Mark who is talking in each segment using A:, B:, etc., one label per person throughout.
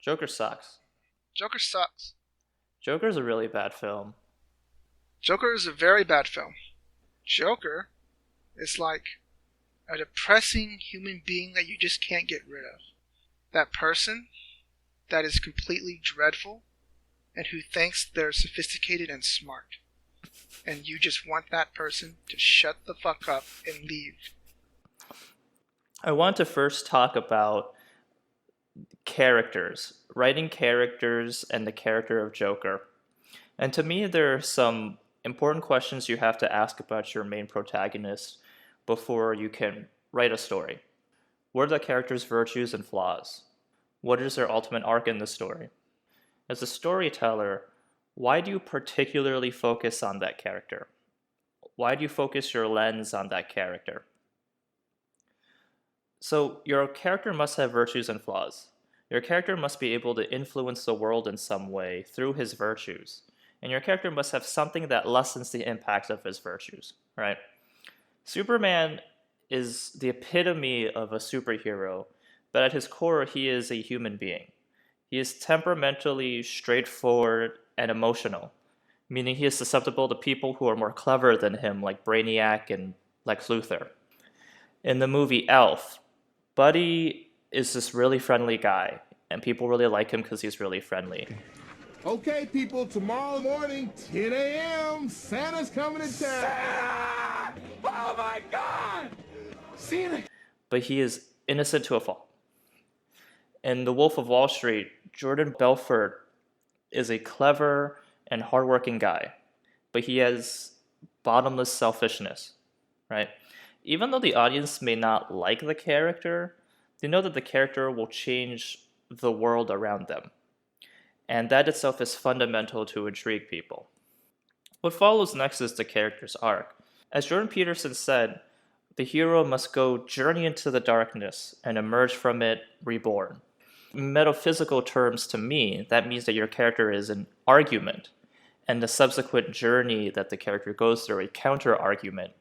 A: Joker sucks.
B: Joker sucks.
A: Joker's a really bad film.
B: Joker is a very bad film. Joker is like a depressing human being that you just can't get rid of. That person that is completely dreadful and who thinks they're sophisticated and smart. And you just want that person to shut the fuck up and leave.
A: I want to first talk about characters, writing characters, and the character of Joker. And to me, there are some important questions you have to ask about your main protagonist before you can write a story. What are the character's virtues and flaws? What is their ultimate arc in the story? As a storyteller, why do you particularly focus on that character? Why do you focus your lens on that character? So, your character must have virtues and flaws. Your character must be able to influence the world in some way through his virtues. And your character must have something that lessens the impact of his virtues, right? Superman is the epitome of a superhero, but at his core, he is a human being. He is temperamentally straightforward and emotional, meaning he is susceptible to people who are more clever than him, like Brainiac and Lex Luthor. In the movie Elf, Buddy is this really friendly guy, and people really like him because he's really friendly.
C: Okay, people, tomorrow morning, 10 a.m., Santa's coming to town. Santa! Oh my God! Santa!
A: But he is innocent to a fault. In The Wolf of Wall Street, Jordan Belfort is a clever and hardworking guy, but he has bottomless selfishness, right? Even though the audience may not like the character, they know that the character will change the world around them. And that itself is fundamental to intrigue people. What follows next is the character's arc. As Jordan Peterson said, the hero must go journey into the darkness and emerge from it reborn. In metaphysical terms, to me, that means that your character is an argument, and the subsequent journey that the character goes through a counter-argument.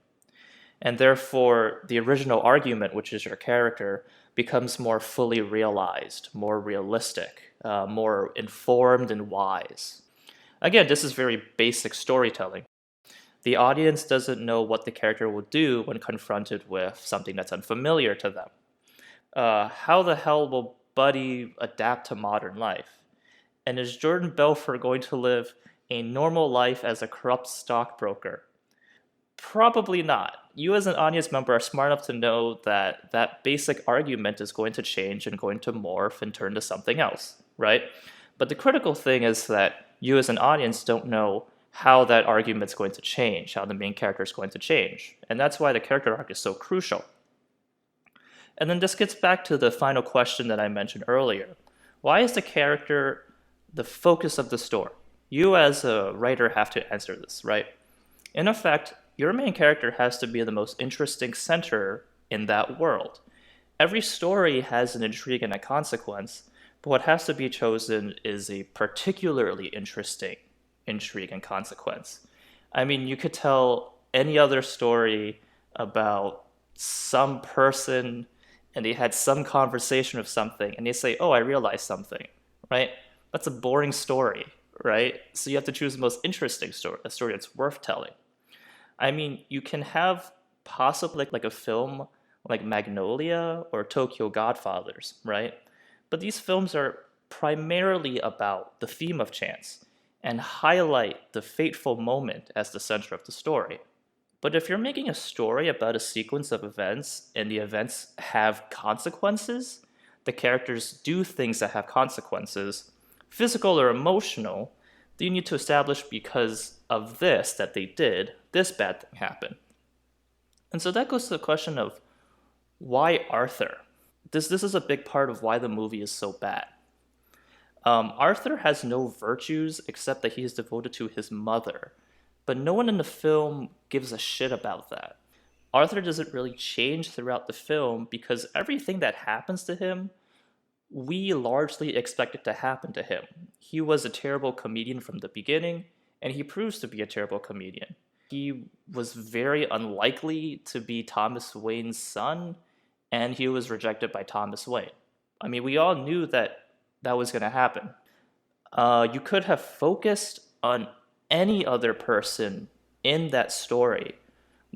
A: And therefore, the original argument, which is your character, becomes more fully realized, more realistic, more informed and wise. Again, this is very basic storytelling. The audience doesn't know what the character will do when confronted with something that's unfamiliar to them. How the hell will Buddy adapt to modern life? And is Jordan Belfort going to live a normal life as a corrupt stockbroker? Probably not. You as an audience member are smart enough to know that that basic argument is going to change and going to morph and turn to something else, right? But the critical thing is that you as an audience don't know how that argument's going to change, how the main character is going to change. And that's why the character arc is so crucial. And then this gets back to the final question that I mentioned earlier. Why is the character the focus of the story? You as a writer have to answer this, right? In effect, your main character has to be the most interesting center in that world. Every story has an intrigue and a consequence, but what has to be chosen is a particularly interesting intrigue and consequence. I mean, you could tell any other story about some person and they had some conversation of something and they say, oh, I realized something, right? That's a boring story, right? So you have to choose the most interesting story, a story that's worth telling. I mean, you can have possibly like a film like Magnolia or Tokyo Godfathers, right? But these films are primarily about the theme of chance and highlight the fateful moment as the center of the story. But if you're making a story about a sequence of events and the events have consequences, the characters do things that have consequences, physical or emotional, then you need to establish because of this that they did, this bad thing happened. And so that goes to the question of why Arthur? This is a big part of why the movie is so bad. Arthur has no virtues except that he is devoted to his mother, but no one in the film gives a shit about that. Arthur doesn't really change throughout the film because everything that happens to him, we largely expect it to happen to him. He was a terrible comedian from the beginning, and he proves to be a terrible comedian. He was very unlikely to be Thomas Wayne's son, and he was rejected by Thomas Wayne. I mean, we all knew that that was going to happen. You could have focused on any other person in that story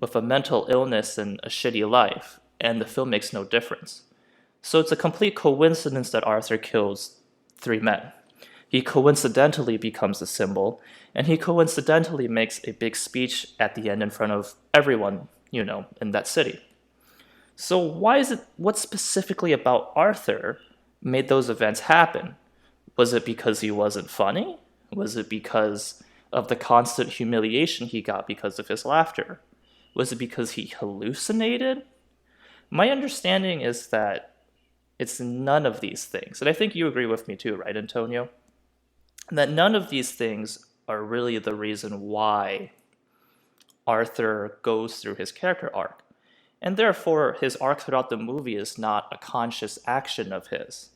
A: with a mental illness and a shitty life, and the film makes no difference. So it's a complete coincidence that Arthur kills three men. He coincidentally becomes a symbol, and he coincidentally makes a big speech at the end in front of everyone, in that city. So what specifically about Arthur made those events happen? Was it because he wasn't funny? Was it because of the constant humiliation he got because of his laughter? Was it because he hallucinated? My understanding is that it's none of these things. And I think you agree with me too, right, Antonio? That none of these things are really the reason why Arthur goes through his character arc. And therefore, his arc throughout the movie is not a conscious action of his.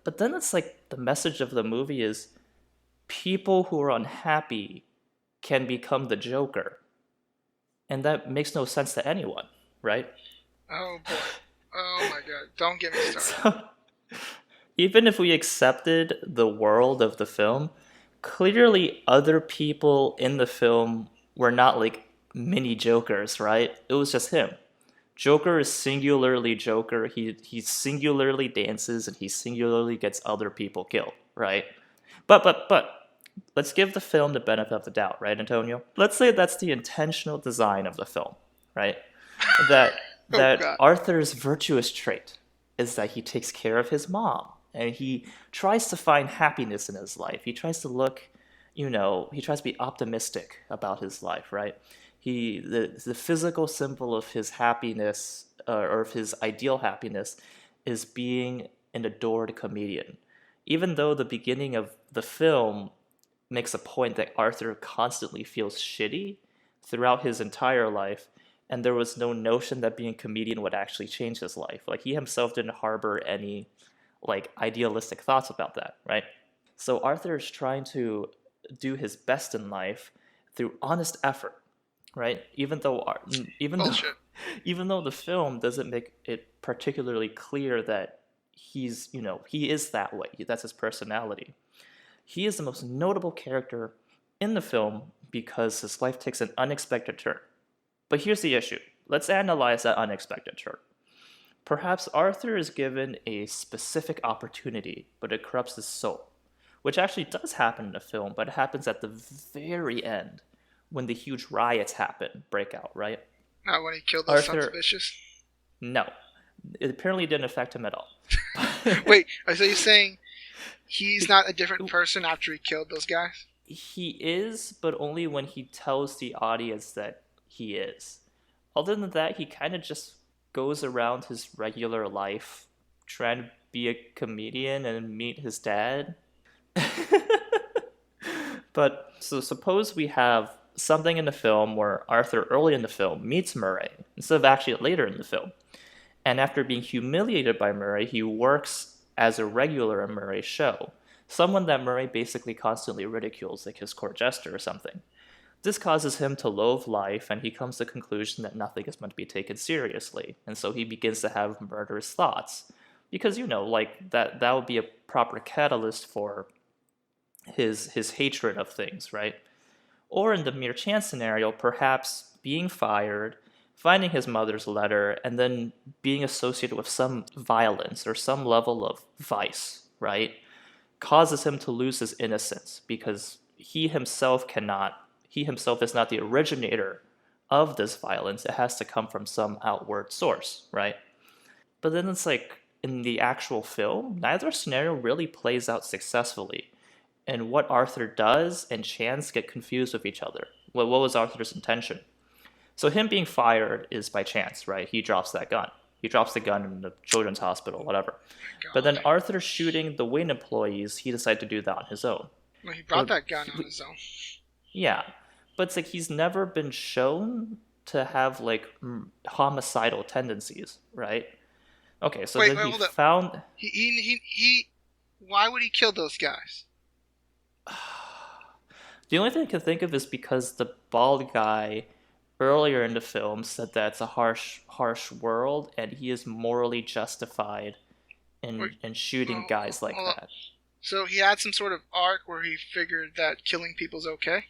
A: But then it's like the message of the movie is people who are unhappy can become the Joker. And that makes no sense to anyone, right?
B: Oh boy. Oh my god. Don't get me started.
A: So, even if we accepted the world of the film, clearly other people in the film were not like mini Jokers, right? It was just him. Joker is singularly Joker. He singularly dances and he singularly gets other people killed, right? But let's give the film the benefit of the doubt, right, Antonio? Let's say that's the intentional design of the film, right? That
B: God.
A: Arthur's virtuous trait is that he takes care of his mom and he tries to find happiness in his life. He tries to look, he tries to be optimistic about his life, right? The physical symbol of his happiness or of his ideal happiness is being an adored comedian. Even though the beginning of the film makes a point that Arthur constantly feels shitty throughout his entire life, and there was no notion that being a comedian would actually change his life. Like he himself didn't harbor any like idealistic thoughts about that, right? So Arthur is trying to do his best in life through honest effort, right? Even though
B: Bullshit.
A: even though the film doesn't make it particularly clear that he is that way. That's his personality. He is the most notable character in the film because his life takes an unexpected turn. But here's the issue. Let's analyze that unexpected turn. Perhaps Arthur is given a specific opportunity, but it corrupts his soul, which actually does happen in the film, but it happens at the very end when the huge riots break out, right?
B: Not when he killed those sons of bitches?
A: No. It apparently didn't affect him at all.
B: Wait, so you're saying he's not a different person after he killed those guys?
A: He is, but only when he tells the audience that he is. Other than that, he kind of just goes around his regular life trying to be a comedian and meet his dad. But so suppose we have something in the film where Arthur early in the film meets Murray instead of actually later in the film. And after being humiliated by Murray, he works as a regular in Murray's show. Someone that Murray basically constantly ridicules, like his court jester or something. This causes him to loathe life, and he comes to the conclusion that nothing is meant to be taken seriously. And so he begins to have murderous thoughts. Because, that would be a proper catalyst for his hatred of things, right? Or in the mere chance scenario, perhaps being fired, finding his mother's letter, and then being associated with some violence or some level of vice, right? Causes him to lose his innocence because he himself is not the originator of this violence. It has to come from some outward source, right? But then it's like in the actual film, neither scenario really plays out successfully. And what Arthur does and Chance get confused with each other. What was Arthur's intention? So him being fired is by chance, right? He drops that gun. He drops the gun in the children's hospital, whatever. But then Arthur shooting the Wayne employees, he decided to do that on his own.
B: Well, he brought that gun on his own.
A: Yeah. But it's like he's never been shown to have like homicidal tendencies, right? Okay, so then he found...
B: He why would he kill those guys?
A: The only thing I can think of is because the bald guy earlier in the film said that it's a harsh world, and he is morally justified in shooting guys like that.
B: So he had some sort of arc where he figured that killing people's okay.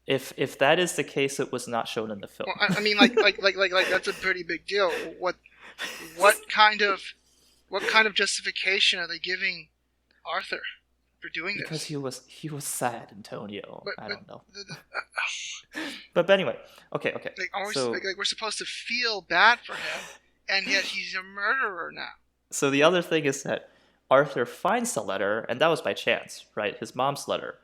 A: If that is the case, it was not shown in the film.
B: Well, I mean, like that's a pretty big deal. What kind of justification are they giving Arthur for doing
A: Because
B: this?
A: he was sad, Antonio. I
B: But
A: don't know. But anyway, okay.
B: like, always,
A: So
B: like we're supposed to feel bad for him, and yet he's a murderer now.
A: so the other thing is that Arthur finds the letter, and that was by chance, right? His mom's letter.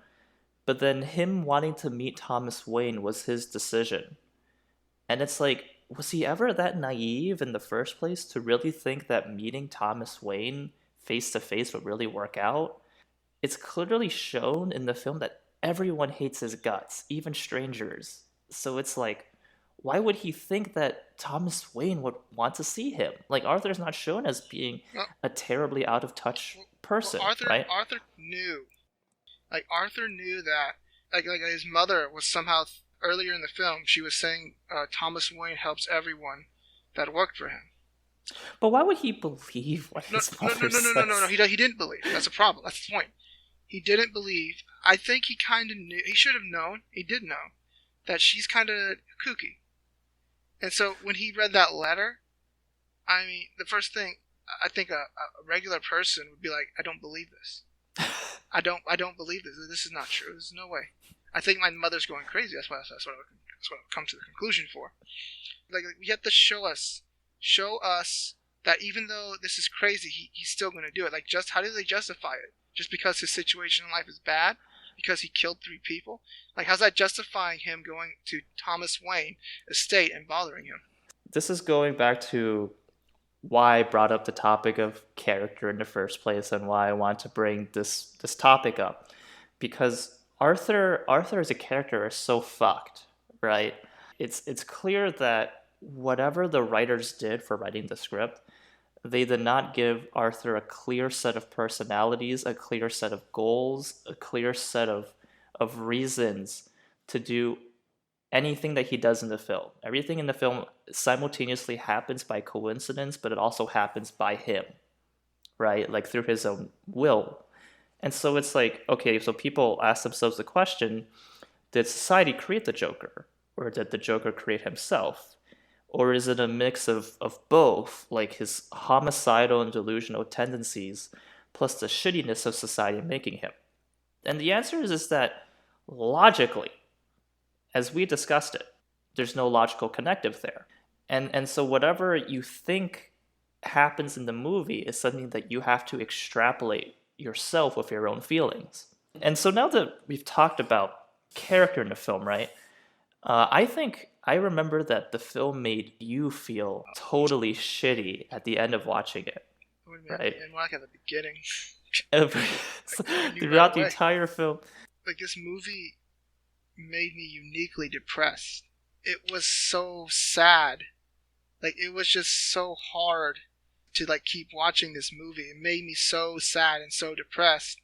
A: But then him wanting to meet Thomas Wayne was his decision. And it's like, was he ever that naive in the first place to really think that meeting Thomas Wayne face to face would really work out? It's clearly shown in the film that everyone hates his guts, even strangers. So it's like, why would he think that Thomas Wayne would want to see him? Like, Arthur's not shown as being
B: Well,
A: a terribly out of touch person, right?
B: Arthur knew. Like Arthur knew that. Like his mother was somehow earlier in the film. She was saying Thomas Wayne helps everyone that worked for him.
A: But why would he believe what
B: No,
A: his
B: no, no,
A: mother
B: no, no,
A: says?
B: no, no, no. He didn't believe. That's a problem. That's the point. He didn't believe. I think he kind of knew. He should have known. He did know that she's kind of kooky. And so when he read that letter, I mean, the first thing I think a regular person would be like, I don't believe this. I don't believe this. This is not true. There's no way. I think my mother's going crazy. That's what I've come to the conclusion for. Like you have to show us that even though this is crazy, he's still going to do it. Like, just how do they justify it? Just because his situation in life is bad? Because he killed 3 people? Like, how's that justifying him going to Thomas Wayne estate and bothering him?
A: This is going back to why I brought up the topic of character in the first place and why I want to bring this topic up. Because Arthur as a character is so fucked, right? It's clear that whatever the writers did for writing the script, they did not give Arthur a clear set of personalities, a clear set of goals, a clear set of reasons to do anything that he does in the film. Everything in the film simultaneously happens by coincidence, but it also happens by him, right? Like through his own will. And so it's like, okay, so people ask themselves the question, did society create the Joker? Or did the Joker create himself? Or is it a mix of both, like his homicidal and delusional tendencies, plus the shittiness of society making him? And the answer is that logically, as we discussed it, there's no logical connective there. And so whatever you think happens in the movie is something that you have to extrapolate yourself with your own feelings. And so now that we've talked about character in the film, right? I remember that the film made you feel totally shitty at the end of watching it, right?
B: And like at the beginning.
A: Throughout the entire film.
B: Like, this movie made me uniquely depressed. It was so sad. Like, it was just so hard to like keep watching this movie. It made me so sad and so depressed.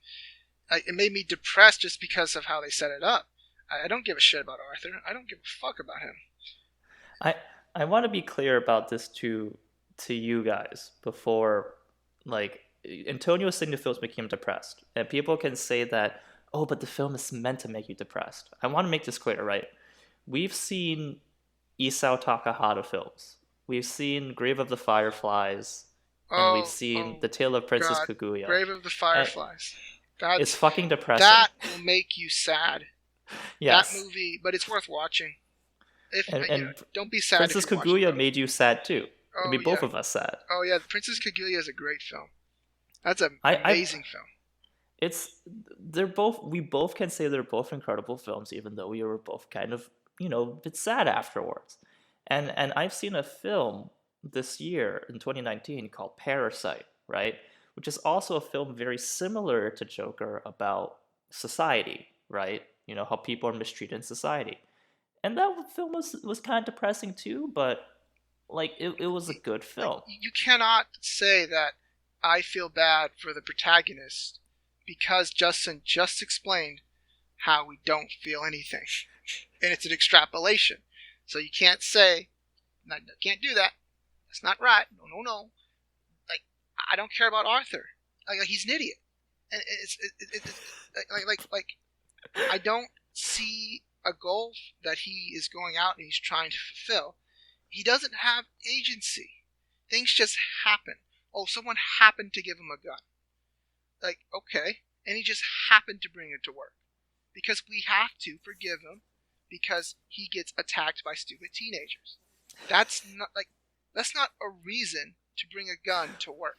B: Like, it made me depressed just because of how they set it up. I don't give a shit about Arthur. I don't give a fuck about him.
A: I want to be clear about this to you guys before, like, Antonio was saying the film's making him depressed, and people can say that, oh, but the film is meant to make you depressed. I want to make this clear, right? We've seen Isao Takahata films. We've seen Grave of the Fireflies, and we've seen The Tale of Princess Kaguya.
B: Grave of the Fireflies.
A: It's fucking depressing.
B: That will make you sad.
A: Yes.
B: That movie, but it's worth watching.
A: And
B: don't be sad.
A: Princess Kaguya made you sad too. It made both of us sad.
B: Oh yeah, Princess Kaguya is a great film. That's an amazing film.
A: We both can say they're both incredible films, even though we were both kind of, a bit sad afterwards. And I've seen a film this year in 2019 called Parasite, right? Which is also a film very similar to Joker about society, right? How people are mistreated in society. And that film was kind of depressing too, but like it was a good film.
B: Like, you cannot say that I feel bad for the protagonist because Justin just explained how we don't feel anything. And it's an extrapolation. So you can't say, can't do that. That's not right. No. Like, I don't care about Arthur. like he's an idiot, and it's like I don't see a goal that he is going out and he's trying to fulfill. He doesn't have agency. Things just happen. Oh, someone happened to give him a gun. Like, okay, and he just happened to bring it to work because we have to forgive him because he gets attacked by stupid teenagers. That's not a reason to bring a gun to work.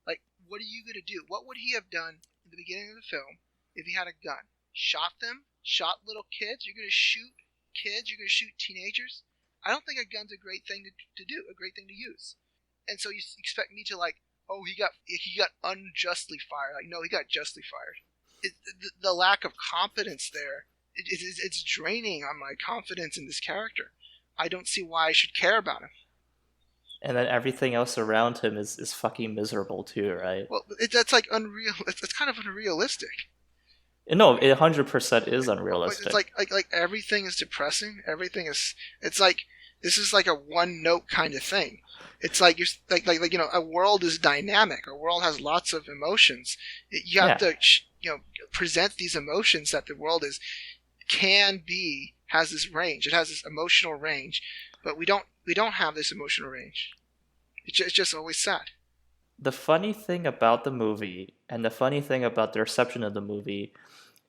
B: Like, what are you going to do? What would he have done in the beginning of the film if he had a gun? Shot them? Shot little kids? You're going to shoot kids? You're going to shoot teenagers? I don't think a gun's a great thing to do, a great thing to use. And so you expect me to like, oh, he got unjustly fired. Like, no, he got justly fired. The lack of confidence there, it's draining on my confidence in this character. I don't see why I should care about him.
A: And then everything else around him is fucking miserable too, right?
B: Well, that's like unreal. It's kind of unrealistic.
A: No, it 100% is unrealistic.
B: It's like everything is depressing. Everything is. It's like this is like a one note kind of thing. It's like you're like you know, a world is dynamic. A world has lots of emotions. You have to present these emotions that the world has this range. It has this emotional range, but we don't have this emotional range. It's just always sad.
A: The funny thing about the movie and the funny thing about the reception of the movie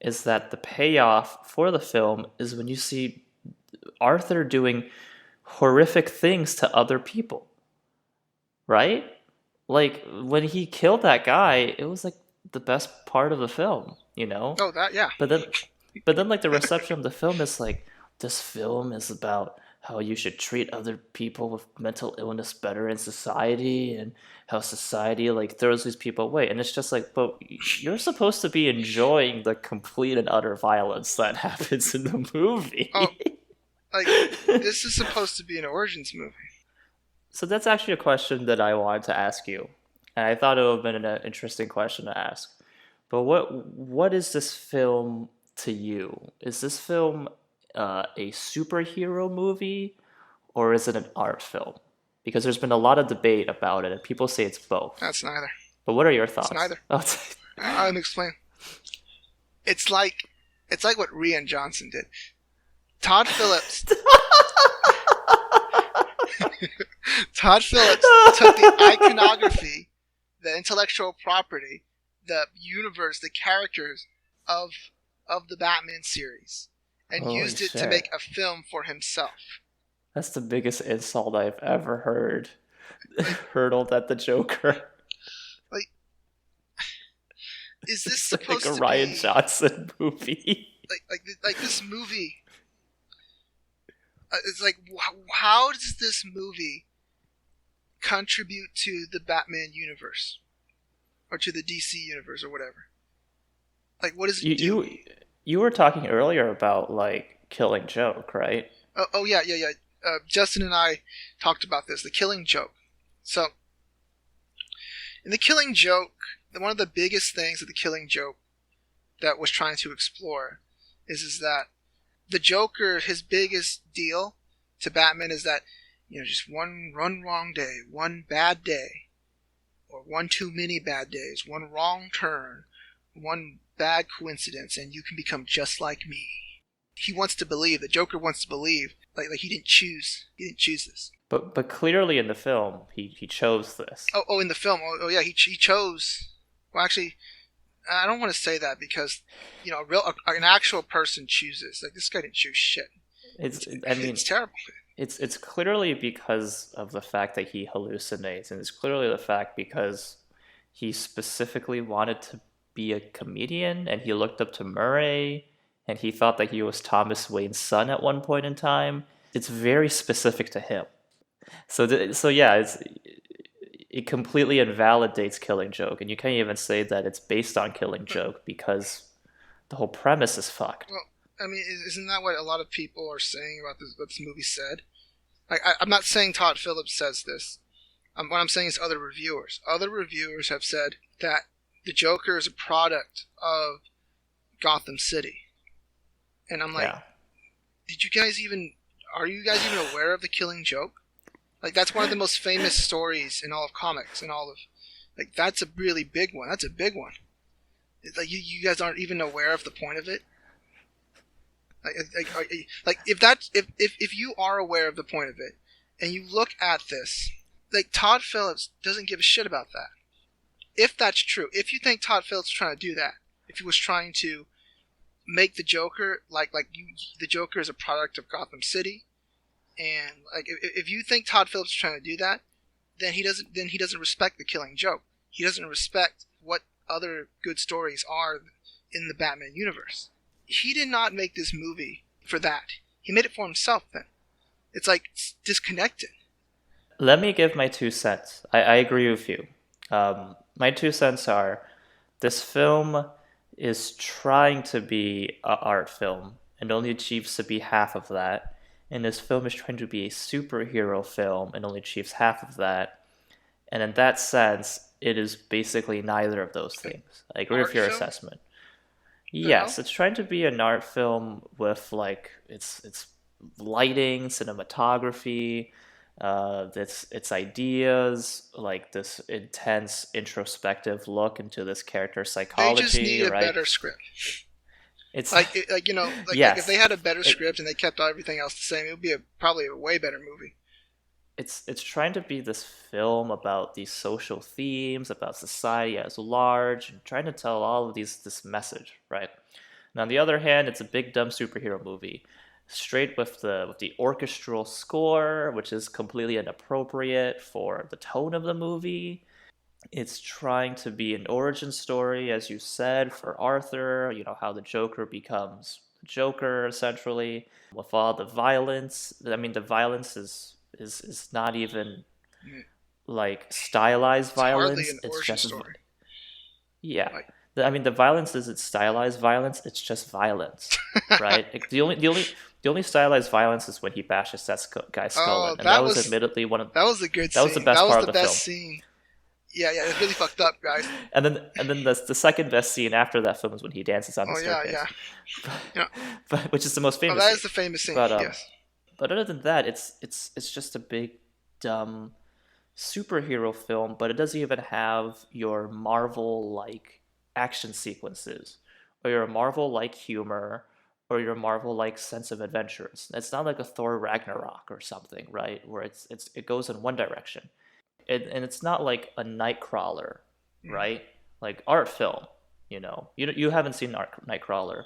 A: is that the payoff for the film is when you see Arthur doing horrific things to other people. Right? Like, when he killed that guy, it was like the best part of the film, you know?
B: Oh, that, yeah.
A: But then like the reception of the film is like, this film is about how you should treat other people with mental illness better in society and how society like throws these people away. And it's just like, but you're supposed to be enjoying the complete and utter violence that happens in the movie.
B: Oh, like, this is supposed to be an origins movie.
A: So that's actually a question that I wanted to ask you. And I thought it would have been an interesting question to ask. But what is this film to you? Is this film a superhero movie, or is it an art film? Because there's been a lot of debate about it, and people say it's both.
B: That's neither.
A: But what are your thoughts?
B: It's neither.
A: Oh,
B: I'll explain. It's like what Rian Johnson did. Todd Phillips. Todd Phillips took the iconography, the intellectual property, the universe, the characters of the Batman series, and used it to make a film for himself.
A: That's the biggest insult I've ever heard. Hurled at the Joker.
B: Like, is this supposed to be
A: like a Rian Johnson movie?
B: Like this movie. It's like, how does this movie contribute to the Batman universe, or to the DC universe, or whatever? Like, what does it do?
A: You were talking earlier about like Killing Joke, right?
B: Oh yeah. Justin and I talked about this, the Killing Joke. So, in the Killing Joke, one of the biggest things of the Killing Joke that was trying to explore is that the Joker, his biggest deal to Batman is that, just one wrong day, one bad day, or one too many bad days, one wrong turn, one bad coincidence, and you can become just like me. He wants to believe, the Joker wants to believe, like he didn't choose this.
A: But clearly in the film, he chose this.
B: Oh, in the film, oh yeah, he chose. Well, actually, I don't want to say that because, an actual person chooses. Like, this guy didn't choose shit. It's terrible.
A: It's clearly because of the fact that he hallucinates, and it's clearly the fact because he specifically wanted to be a comedian, and he looked up to Murray, and he thought that he was Thomas Wayne's son at one point in time. It's very specific to him. So yeah, it completely invalidates Killing Joke, and you can't even say that it's based on Killing Joke because the whole premise is fucked.
B: Well, I mean, isn't that what a lot of people are saying about what this movie said? I'm not saying Todd Phillips says this. What I'm saying is other reviewers. Other reviewers have said that the Joker is a product of Gotham City. And I'm like, are you guys even aware of the Killing Joke? Like, that's one of the most famous stories in all of comics, in all of Like that's a really big one. That's a big one. It's like you guys aren't even aware of the point of it. Like if you are aware of the point of it, and you look at this, like Todd Phillips doesn't give a shit about that. If that's true, if you think Todd Phillips was trying to do that, if he was trying to make the Joker the Joker is a product of Gotham City, and like if you think Todd Phillips is trying to do that, then he doesn't respect the Killing Joke. He doesn't respect what other good stories are in the Batman universe. He did not make this movie for that. He made it for himself then. It's like it's disconnected.
A: Let me give my 2 cents. I agree with you. My 2 cents are, this film is trying to be an art film and only achieves to be half of that. And this film is trying to be a superhero film and only achieves half of that. And in that sense, it is basically neither of those things. I agree with your assessment. Yes, it's trying to be an art film with like its lighting, cinematography, its ideas, like this intense introspective look into this character's psychology.
B: They just need a better script.
A: It's
B: like if they had a better script and they kept everything else the same, it would be probably a way better movie.
A: It's trying to be this film about these social themes, about society as large, and trying to tell all of this message, right? And on the other hand, it's a big dumb superhero movie, straight with the orchestral score, which is completely inappropriate for the tone of the movie. It's trying to be an origin story, as you said, for Arthur. You know how the Joker becomes the Joker, essentially, with all the violence. I mean, the violence is not even like stylized violence.
B: It's just story.
A: Yeah. I mean, the violence isn't stylized violence. It's just violence, right? Like, the only stylized violence is when he bashes that guy's skull in, and that was admittedly one of
B: that was a good.
A: That was the best part of the film.
B: Scene. Yeah, it's really fucked up, guys.
A: And then the second best scene after that film is when he dances on the staircase.
B: Yeah.
A: But which is the most famous.
B: That is the famous scene. Yes.
A: But other than that, it's just a big dumb superhero film. But it doesn't even have your Marvel-like action sequences, or your Marvel-like humor, or your Marvel-like sense of adventures. It's not like a Thor Ragnarok or something, right? Where it goes in one direction. And it's not like a Nightcrawler, right? Like art film, you haven't seen Nightcrawler,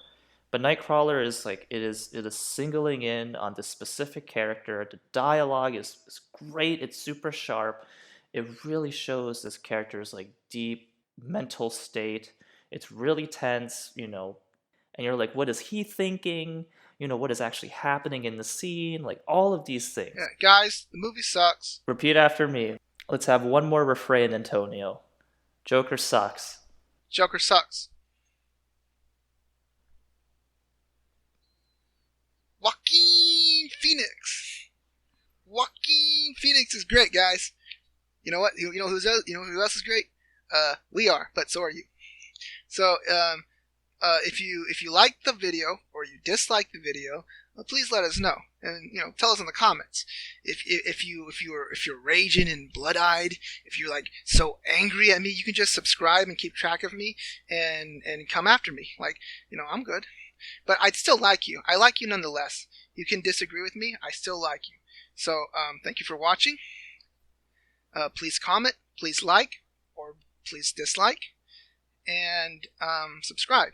A: but Nightcrawler is like it is singling in on this specific character. The dialogue is great. It's super sharp. It really shows this character's like deep mental state. It's really tense, and you're like, what is he thinking? What is actually happening in the scene? Like all of these things.
B: Yeah, guys, the movie sucks.
A: Repeat after me. Let's have one more refrain, Antonio. Joker sucks.
B: Joker sucks. Joaquin Phoenix. Joaquin Phoenix is great, guys. You know what? You know who else is great? We are, but so are you. So, if you like the video or you dislike the video, please let us know, and tell us in the comments. If you're raging and blood-eyed, if you're like so angry at me, you can just subscribe and keep track of me and come after me. Like, I'm good, but I'd still like you. I like you nonetheless. You can disagree with me. I still like you. So thank you for watching. Please comment, please like, or please dislike, and subscribe.